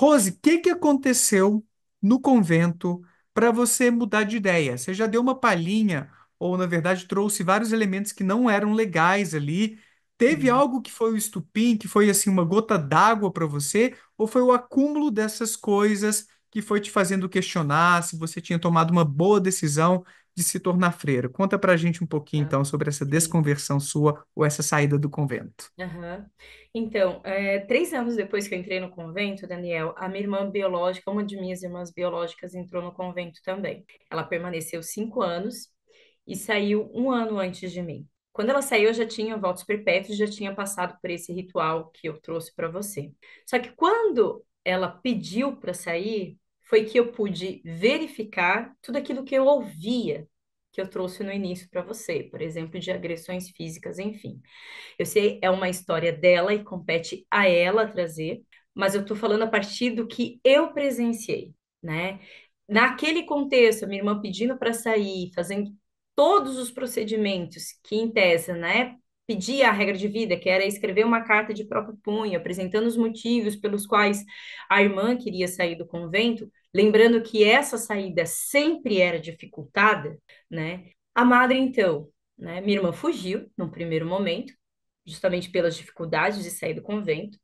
Rose, o que que aconteceu no convento para você mudar de ideia? Você já deu uma palhinha, ou na verdade trouxe vários elementos que não eram legais ali. Teve Uhum. algo que foi o estupim, que foi assim uma gota d'água para você, ou foi o acúmulo dessas coisas que foi te fazendo questionar se você tinha tomado uma boa decisão de se tornar freira? Conta pra gente um pouquinho Tá, então sobre essa sim. desconversão sua ou essa saída do convento. Aham. Então, 3 anos depois que eu entrei no convento, Daniel, a minha irmã biológica, uma de minhas irmãs biológicas, entrou no convento também. Ela permaneceu 5 anos e saiu um ano antes de mim. Quando ela saiu, eu já tinha votos perpétuos, já tinha passado por esse ritual que eu trouxe para você. Só que quando ela pediu para sair, foi que eu pude verificar tudo aquilo que eu ouvia, que eu trouxe no início para você, por exemplo, de agressões físicas, enfim. Eu sei, é uma história dela e compete a ela trazer, mas eu estou falando a partir do que eu presenciei, né? Naquele contexto, a minha irmã pedindo para sair, fazendo todos os procedimentos que, em tese, né, pedia a regra de vida, que era escrever uma carta de próprio punho, apresentando os motivos pelos quais a irmã queria sair do convento, lembrando que essa saída sempre era dificultada, né? A madre, então, né, minha irmã fugiu num primeiro momento, justamente pelas dificuldades de sair do convento.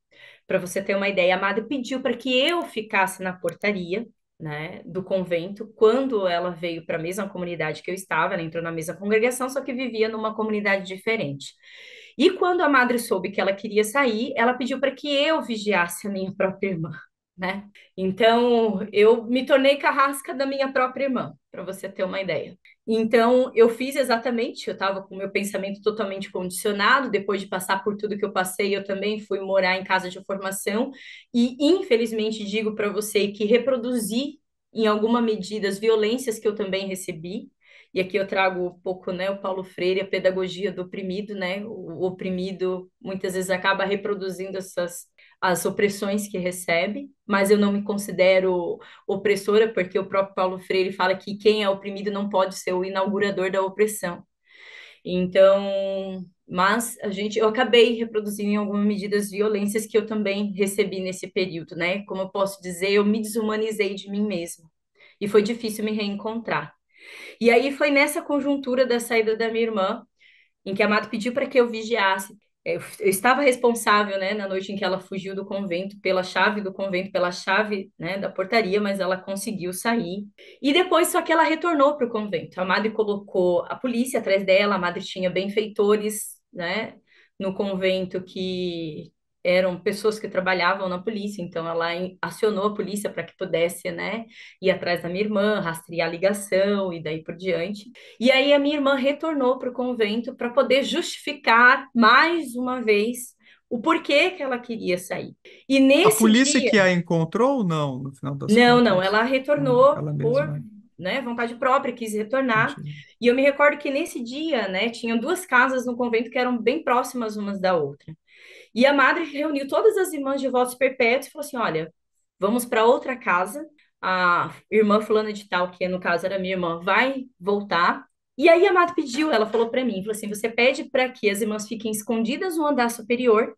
Para você ter uma ideia, a madre pediu para que eu ficasse na portaria, né, do convento, quando ela veio para a mesma comunidade que eu estava, ela entrou na mesma congregação, só que vivia numa comunidade diferente. E quando a madre soube que ela queria sair, ela pediu para que eu vigiasse a minha própria irmã, né? Então, eu me tornei carrasca da minha própria irmã, para você ter uma ideia. Então, eu fiz exatamente, eu estava com o meu pensamento totalmente condicionado, depois de passar por tudo que eu passei, eu também fui morar em casa de formação, e infelizmente digo para você que reproduzi, em alguma medida, as violências que eu também recebi, e aqui eu trago um pouco, né, o Paulo Freire, a pedagogia do oprimido, né, o oprimido muitas vezes acaba reproduzindo as opressões que recebe, mas eu não me considero opressora, porque o próprio Paulo Freire fala que quem é oprimido não pode ser o inaugurador da opressão. Então, mas eu acabei reproduzindo em alguma medida as violências que eu também recebi nesse período, né? Como eu posso dizer, eu me desumanizei de mim mesma. E foi difícil me reencontrar. E aí foi nessa conjuntura da saída da minha irmã em que a Amado pediu para que eu vigiasse. Eu estava responsável, né, na noite em que ela fugiu do convento, pela chave do convento, pela chave, né, da portaria, mas ela conseguiu sair. E depois, só que ela retornou para o convento. A madre colocou a polícia atrás dela, a madre tinha benfeitores, né, no convento que eram pessoas que trabalhavam na polícia, então ela acionou a polícia para que pudesse, né, ir atrás da minha irmã, rastrear a ligação e daí por diante. E aí a minha irmã retornou para o convento para poder justificar mais uma vez o porquê que ela queria sair. E A nesse polícia dia, que a encontrou ou não, no final das não, não, contas? ela Não, retornou ela por, mesma. né, vontade própria, quis retornar. Entendi. E eu me recordo que nesse dia, né, tinham duas casas no convento que eram bem próximas umas da outra. E a madre reuniu todas as irmãs de votos perpétuos e falou assim: olha, vamos para outra casa. A irmã fulana de tal, que no caso era minha irmã, vai voltar. E aí a madre pediu, ela falou para mim, falou assim: você pede para que as irmãs fiquem escondidas no andar superior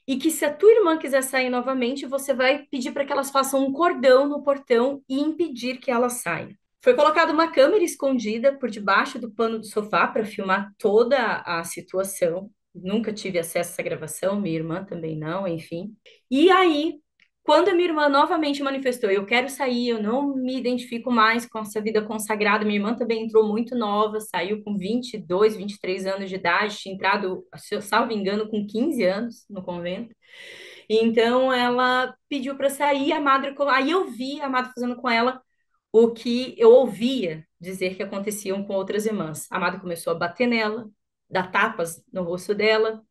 e que se a tua irmã quiser sair novamente, você vai pedir para que elas façam um cordão no portão e impedir que ela saia. Foi colocada uma câmera escondida por debaixo do pano do sofá para filmar toda a situação. Nunca tive acesso a essa gravação, minha irmã também não, enfim. E aí, quando a minha irmã novamente manifestou, eu quero sair, eu não me identifico mais com essa vida consagrada. Minha irmã também entrou muito nova, saiu com 22, 23 anos de idade, tinha entrado, se eu salvo engano, com 15 anos no convento. Então ela pediu para sair, a madre, aí eu vi a madre fazendo com ela o que eu ouvia dizer que aconteciam com outras irmãs. A madre começou a bater nela, dar tapas no rosto dela,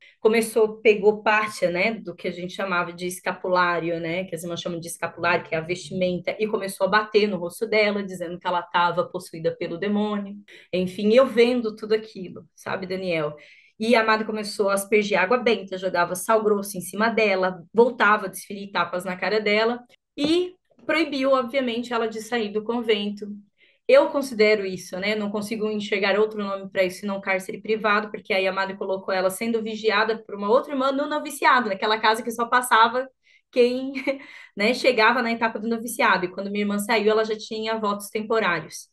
pegou parte, né, do que a gente chamava de escapulário, né, que as irmãs chamam de escapulário, que é a vestimenta, e começou a bater no rosto dela, dizendo que ela estava possuída pelo demônio. Enfim, eu vendo tudo aquilo, sabe, Daniel? E a madre começou a aspergir água benta, jogava sal grosso em cima dela, voltava a desferir tapas na cara dela e proibiu, obviamente, ela de sair do convento. Eu considero isso, né? Não consigo enxergar outro nome para isso, senão cárcere privado, porque aí a madre colocou ela sendo vigiada por uma outra irmã no noviciado, naquela casa que só passava quem, né, chegava na etapa do noviciado. E quando minha irmã saiu, ela já tinha votos temporários.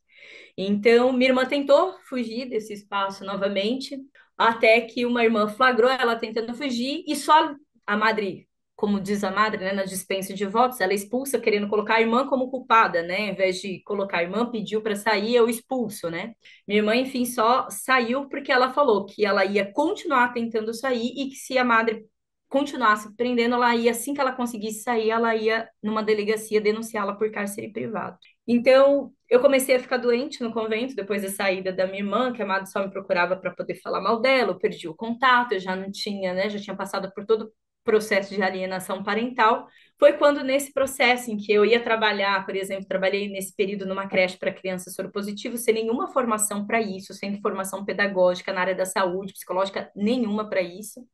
Então, minha irmã tentou fugir desse espaço novamente, até que uma irmã flagrou ela tentando fugir e só a madre, como diz a madre, né, na dispensa de votos, ela expulsa querendo colocar a irmã como culpada, né? Em vez de colocar a irmã, pediu para sair, eu expulso, né? Minha irmã, enfim, só saiu porque ela falou que ela ia continuar tentando sair e que se a madre continuasse prendendo, ela ia, assim que ela conseguisse sair, ela ia numa delegacia denunciá-la por cárcere privado. Então, eu comecei a ficar doente no convento depois da saída da minha irmã, que a Amado só me procurava para poder falar mal dela, eu perdi o contato, eu já não tinha, né, já tinha passado por todo o processo de alienação parental. Foi quando, nesse processo em que eu ia trabalhar, por exemplo, trabalhei nesse período numa creche para crianças soropositivas, sem nenhuma formação para isso, sem formação pedagógica na área da saúde, psicológica nenhuma para isso.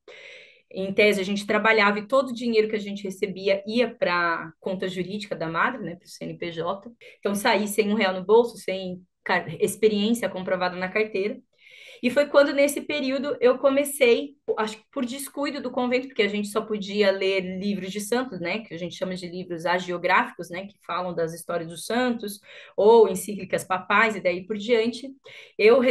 Em tese, a gente trabalhava e todo o dinheiro que a gente recebia ia para a conta jurídica da madre, né, para o CNPJ. Então, saí sem R$ 1 no bolso, sem experiência comprovada na carteira. E foi quando, nesse período, eu comecei, acho que por descuido do convento, porque a gente só podia ler livros de santos, né, que a gente chama de livros hagiográficos, né, que falam das histórias dos santos, ou encíclicas papais e daí por diante. Eu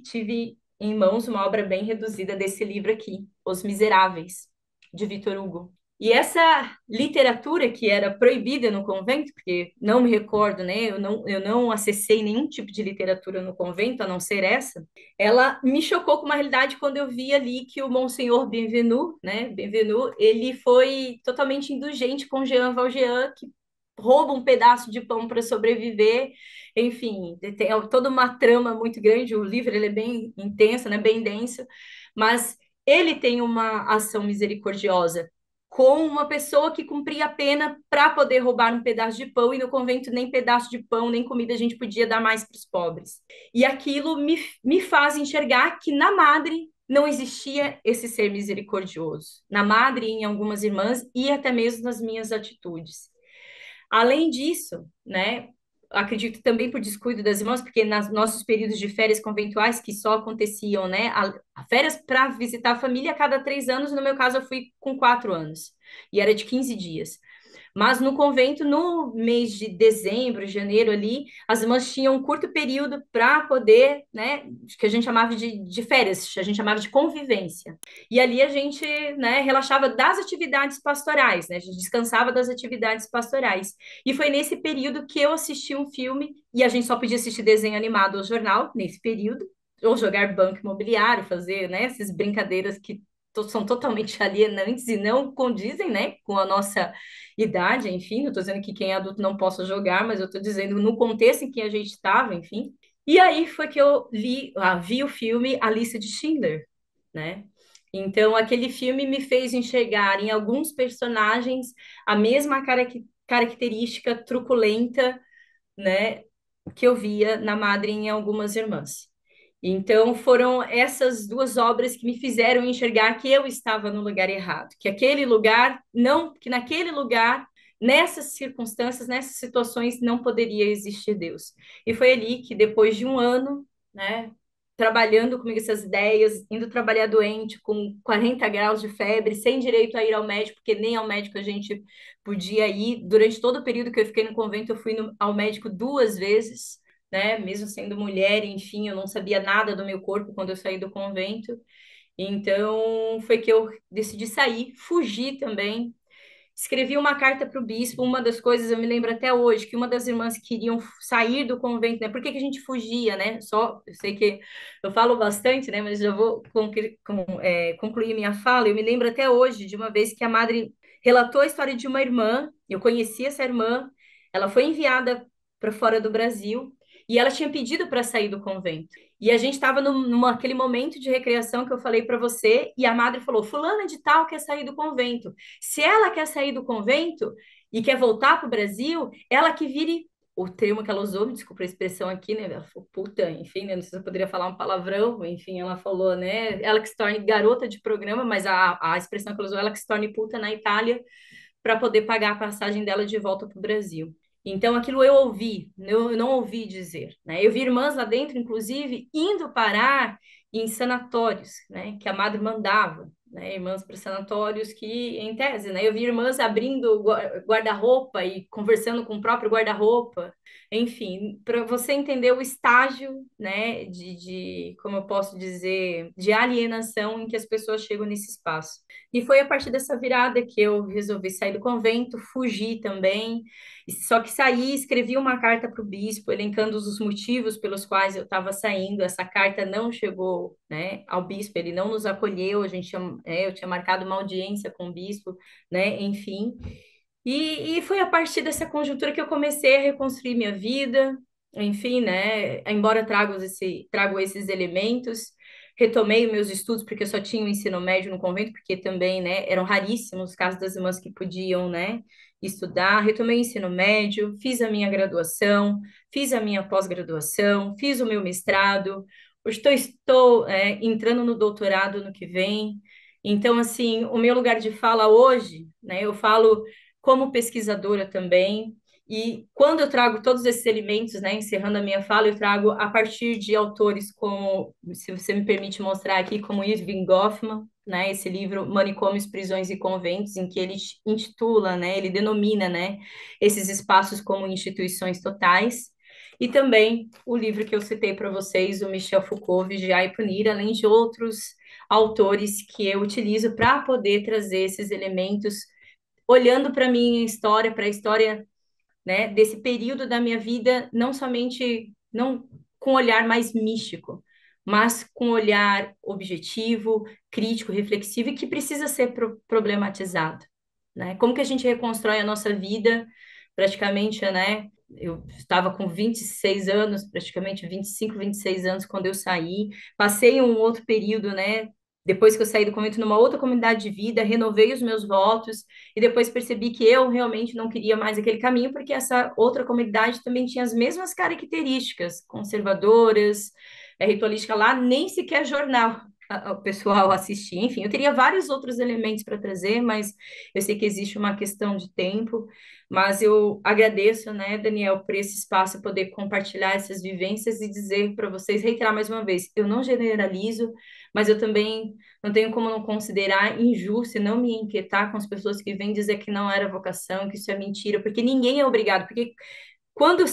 tive em mãos uma obra bem reduzida desse livro aqui, Os Miseráveis, de Victor Hugo. E essa literatura que era proibida no convento, porque não me recordo, né? Eu não acessei nenhum tipo de literatura no convento, a não ser essa. Ela me chocou com uma realidade quando eu vi ali que o Monsenhor Bienvenu, né? Bienvenu, ele foi totalmente indulgente com Jean Valjean, que rouba um pedaço de pão para sobreviver. Enfim, tem toda uma trama muito grande. O livro ele é bem intenso, né? Bem denso, mas ele tem uma ação misericordiosa com uma pessoa que cumpria a pena para poder roubar um pedaço de pão, e no convento nem pedaço de pão, nem comida a gente podia dar mais para os pobres. E aquilo me faz enxergar que na madre não existia esse ser misericordioso. Na madre, em algumas irmãs e até mesmo nas minhas atitudes. Além disso, né, acredito também por descuido das irmãs, porque nos nossos períodos de férias conventuais, que só aconteciam, né, a férias para visitar a família a cada 3 anos, no meu caso eu fui com 4 anos, e era de 15 dias. Mas no convento, no mês de dezembro, janeiro ali, as irmãs tinham um curto período para poder, né, que a gente chamava de férias, a gente chamava de convivência. E ali a gente, né, relaxava das atividades pastorais, né, a gente descansava das atividades pastorais. E foi nesse período que eu assisti um filme, e a gente só podia assistir desenho animado ou jornal nesse período, ou jogar banco imobiliário, fazer, né, essas brincadeiras que são totalmente alienantes e não condizem, né, com a nossa idade, enfim, não estou dizendo que quem é adulto não possa jogar, mas eu estou dizendo no contexto em que a gente estava, enfim. E aí foi que eu vi o filme A Lista de Schindler, né? Então, aquele filme me fez enxergar em alguns personagens a mesma característica truculenta, né, que eu via na Madre em algumas irmãs. Então, foram essas duas obras que me fizeram enxergar que eu estava no lugar errado, que aquele lugar não, que naquele lugar, nessas circunstâncias, nessas situações, não poderia existir Deus. E foi ali que, depois de um ano, né, trabalhando comigo essas ideias, indo trabalhar doente, com 40 graus de febre, sem direito a ir ao médico, porque nem ao médico a gente podia ir. Durante todo o período que eu fiquei no convento, eu fui ao médico 2 vezes, né? Mesmo sendo mulher, enfim, eu não sabia nada do meu corpo quando eu saí do convento. Então, foi que eu decidi sair, fugir também. Escrevi uma carta para o bispo. Uma das coisas, eu me lembro até hoje, que uma das irmãs queriam sair do convento, né? Por que que a gente fugia, né? Só, eu sei que eu falo bastante, né? Mas já vou concluir minha fala. Eu me lembro até hoje de uma vez que a madre relatou a história de uma irmã. Eu conheci essa irmã. Ela foi enviada para fora do Brasil e ela tinha pedido para sair do convento. E a gente estava naquele momento de recreação que eu falei para você, e a madre falou: Fulana de Tal quer sair do convento. Se ela quer sair do convento e quer voltar para o Brasil, ela que vire. O termo que ela usou, me desculpa a expressão aqui, né? Ela falou puta, enfim, né? Não sei se eu poderia falar um palavrão, enfim, ela falou, né? Ela que se torne garota de programa, mas a expressão que ela usou, ela que se torne puta na Itália para poder pagar a passagem dela de volta para o Brasil. Então, aquilo eu ouvi, eu não ouvi dizer, né? Eu vi irmãs lá dentro, inclusive, indo parar em sanatórios, né? Que a madre mandava. né? Irmãs para sanatórios que, em tese, né? Eu vi irmãs abrindo guarda-roupa e conversando com o próprio guarda-roupa. Enfim, para você entender o estágio, né, como eu posso dizer, de alienação em que as pessoas chegam nesse espaço. E foi a partir dessa virada que eu resolvi sair do convento, fugir também. Só que saí, escrevi uma carta para o bispo, elencando os motivos pelos quais eu estava saindo. Essa carta não chegou, né, ao bispo, ele não nos acolheu. Eu tinha marcado uma audiência com o bispo, né, enfim. E foi a partir dessa conjuntura que eu comecei a reconstruir minha vida, enfim, né? Embora trago esses elementos, retomei os meus estudos, porque eu só tinha o ensino médio no convento, porque também, né, eram raríssimos os casos das irmãs que podiam, né, estudar. Retomei o ensino médio, fiz a minha graduação, fiz a minha pós-graduação, fiz o meu mestrado. Hoje entrando no doutorado no que vem. Então, assim, o meu lugar de fala hoje, né, eu falo como pesquisadora também. E quando eu trago todos esses elementos, né, encerrando a minha fala, eu trago a partir de autores como, se você me permite mostrar aqui, como Irving Goffman, né, esse livro Manicômios, Prisões e Conventos, em que ele intitula, né, ele denomina, né, esses espaços como instituições totais. E também o livro que eu citei para vocês, o Michel Foucault, Vigiar e Punir, além de outros autores que eu utilizo para poder trazer esses elementos olhando para minha história, para a história, né, desse período da minha vida, não somente não com um olhar mais místico, mas com um olhar objetivo, crítico, reflexivo e que precisa ser problematizado, né? Como que a gente reconstrói a nossa vida, praticamente, né? Eu estava com 26 anos, praticamente 25, 26 anos quando eu saí. Passei um outro período, né? Depois que eu saí do convento, numa outra comunidade de vida, renovei os meus votos e depois percebi que eu realmente não queria mais aquele caminho, porque essa outra comunidade também tinha as mesmas características conservadoras, ritualística lá, nem sequer jornal o pessoal assistir. Enfim, eu teria vários outros elementos para trazer, mas eu sei que existe uma questão de tempo. Mas eu agradeço, né, Daniel, por esse espaço, poder compartilhar essas vivências e dizer para vocês, reiterar mais uma vez, eu não generalizo, mas eu também não tenho como não considerar injusto e não me inquietar com as pessoas que vêm dizer que não era vocação, que isso é mentira, porque ninguém é obrigado, porque quando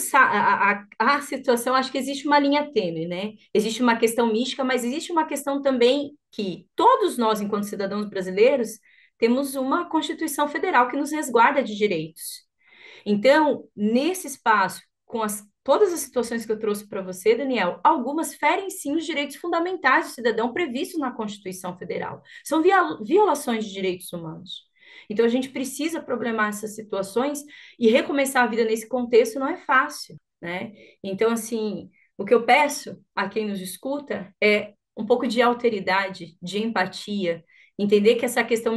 a situação, acho que existe uma linha tênue, né? Existe uma questão mística, mas existe uma questão também que todos nós, enquanto cidadãos brasileiros, temos uma Constituição Federal que nos resguarda de direitos. Então, nesse espaço, todas as situações que eu trouxe para você, Daniel, algumas ferem sim os direitos fundamentais do cidadão previstos na Constituição Federal. São violações de direitos humanos. Então, a gente precisa problemar essas situações e recomeçar a vida nesse contexto não é fácil, né? Então, assim, o que eu peço a quem nos escuta é um pouco de alteridade, de empatia, entender que essa questão,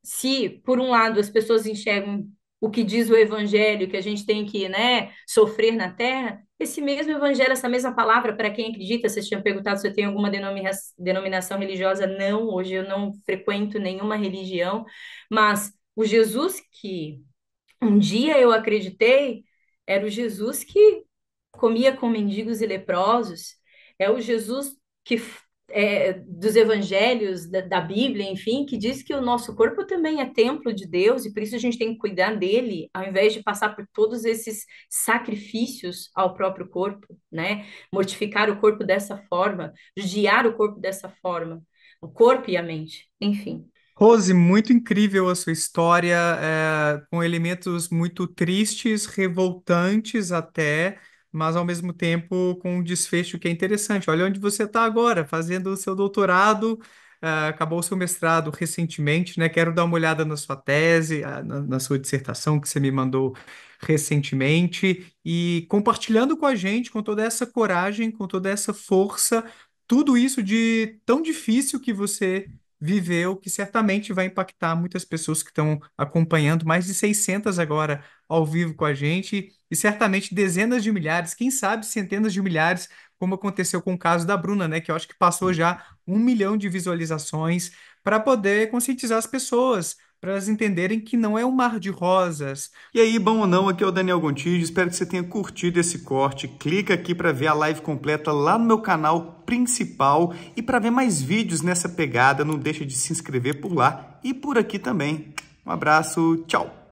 se por um lado as pessoas enxergam o que diz o evangelho, que a gente tem que, né, sofrer na terra, esse mesmo evangelho, essa mesma palavra, para quem acredita, vocês tinham perguntado se eu tenho alguma denominação religiosa, não, hoje eu não frequento nenhuma religião, mas o Jesus que um dia eu acreditei era o Jesus que comia com mendigos e leprosos, é o Jesus que dos evangelhos, da Bíblia, enfim, que diz que o nosso corpo também é templo de Deus e por isso a gente tem que cuidar dele, ao invés de passar por todos esses sacrifícios ao próprio corpo, né? Mortificar o corpo dessa forma, judiar o corpo dessa forma, o corpo e a mente, enfim. Rose, muito incrível a sua história, com elementos muito tristes, revoltantes até, mas ao mesmo tempo com um desfecho que é interessante. Olha onde você está agora, fazendo o seu doutorado, acabou o seu mestrado recentemente, né? Quero dar uma olhada na sua tese, na sua dissertação que você me mandou recentemente, e compartilhando com a gente, com toda essa coragem, com toda essa força, tudo isso de tão difícil que você viveu, que certamente vai impactar muitas pessoas que estão acompanhando, mais de 600 agora ao vivo com a gente, e certamente dezenas de milhares, quem sabe centenas de milhares, como aconteceu com o caso da Bruna, né, que eu acho que passou já 1 milhão de visualizações, para poder conscientizar as pessoas, para elas entenderem que não é um mar de rosas. E aí, bom ou não, aqui é o Daniel Gontijo, espero que você tenha curtido esse corte. Clica aqui para ver a live completa lá no meu canal principal e para ver mais vídeos nessa pegada, não deixa de se inscrever por lá e por aqui também. Um abraço, tchau!